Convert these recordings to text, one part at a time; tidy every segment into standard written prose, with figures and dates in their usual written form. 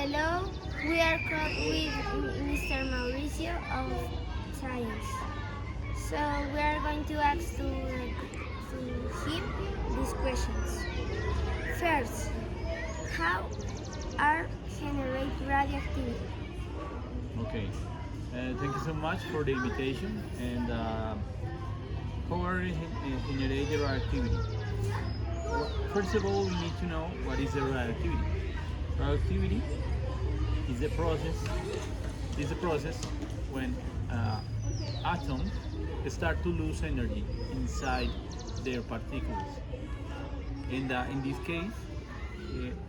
Hello, we are with Mr. Mauricio of Science. So we are going to ask to him these questions. First, how are generate radioactivity? Okay. Thank you so much for the invitation. And power generator activity. First of all, we need to know what is the radioactivity. Radioactivity is a process. Is a process when atoms start to lose energy inside their particles. And in this case,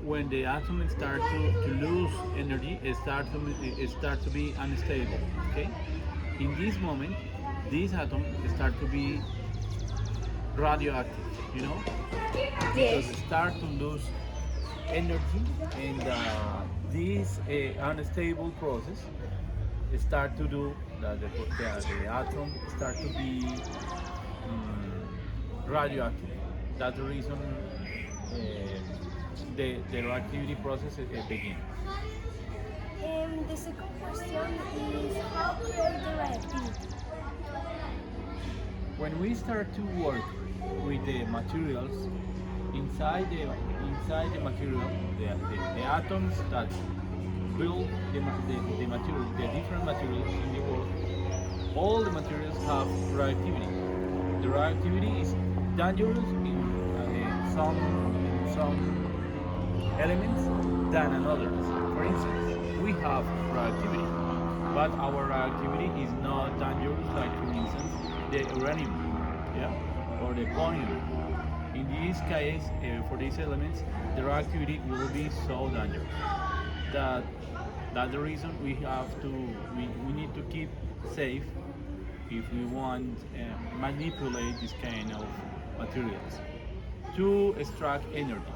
when the atom start to lose energy, it start to be unstable. Okay, in this moment, this atom start to be radioactive. You know, because it Yes. start to lose energy, and this unstable process start to do that the atom start to be radioactive. That's the reason the radioactivity process begins. The second question is how create the radioactivity? When we start to work with the materials inside the material, the atoms that build the material, the different materials in the world, all the materials have radioactivity. The radioactivity is dangerous in some elements than in others. For instance, we have radioactivity, but our radioactivity is not dangerous like, for instance, the uranium, yeah, or the polonium. In this case, for these elements, the radioactivity will be so dangerous that that's the reason we need to keep safe if we want manipulate this kind of materials to extract energy.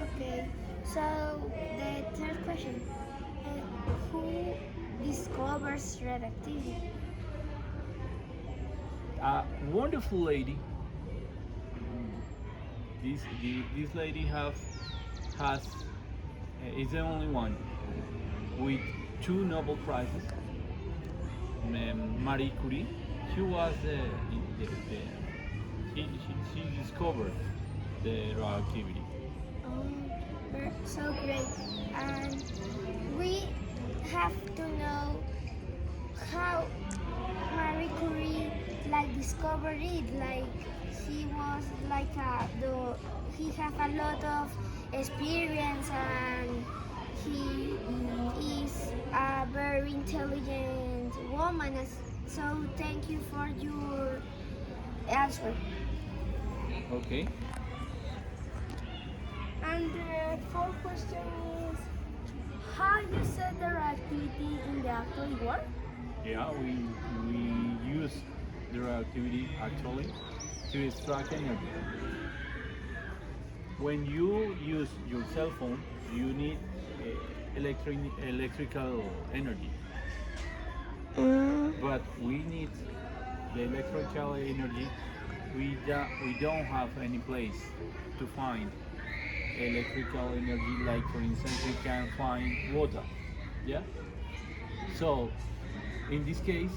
Okay, so the third question, who discovers radioactivity? A wonderful lady. This lady has is the only one with two Nobel prizes. Marie Curie. She was she discovered the radioactivity. So great. And we have to know how Marie Curie discovered it. Like he was he have a lot of experience and he is a very intelligent woman. So thank you for your answer. Okay. And the fourth question is how you set the activity in the actual work? Yeah, we use the radioactivity actually to extract energy. When you use your cell phone, you need electrical energy, Mm, but we need the electrical energy. We don't have any place to find electrical energy. Like, for instance, we can find water. Yeah. So in this case,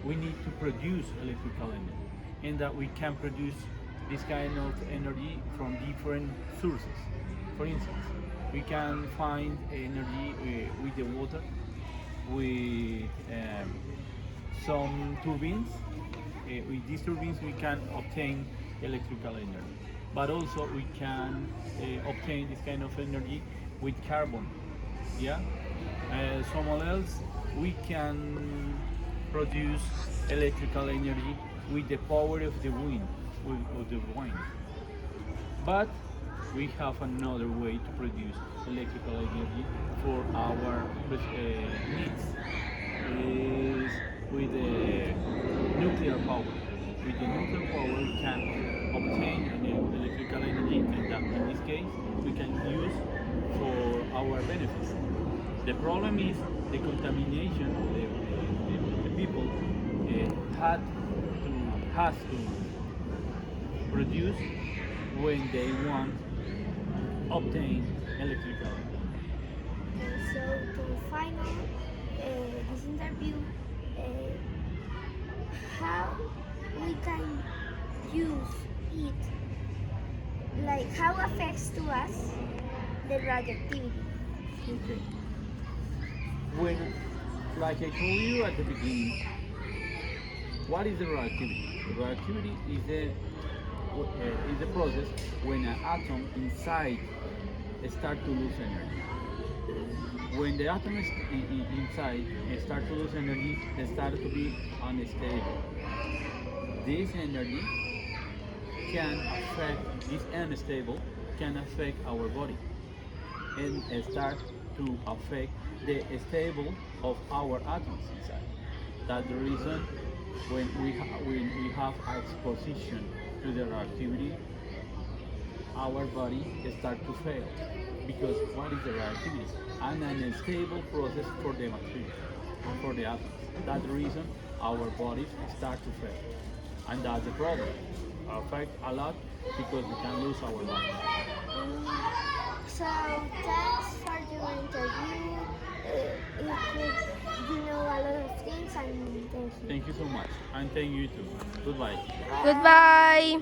we need to produce electrical energy, and that we can produce this kind of energy from different sources. For instance, we can find energy with the water, with some turbines. With these turbines, we can obtain electrical energy, but also we can obtain this kind of energy with carbon. Yeah. Somewhere else, we can produce electrical energy with the power of the wind, of the wind. But we have another way to produce electrical energy for our needs. Is with the nuclear power. With the nuclear power, we can obtain electrical energy, and that in this case, we can use for our benefits. The problem is the contamination. The people has to produce when they want obtain electrical. how we can use it, like how affects to us the radioactivity. Okay. When, like I told you at the beginning, what is the radioactivity? The radioactivity is the process when an atom inside start to lose energy. When the atom is inside start to lose energy, they start to be unstable. This energy can affect, this unstable can affect our body and start to affect the stable of our atoms inside. That's the reason when we have exposition to the radioactivity, our body start to fail. Because what is the radioactivity? An unstable process for the material, for the atoms. That's the reason our bodies start to fail. And that's the problem. Affect a lot because we can lose our body. So thanks for your interview. You know a lot of things, and thank you. Thank you so much. And thank you too. Goodbye. Goodbye.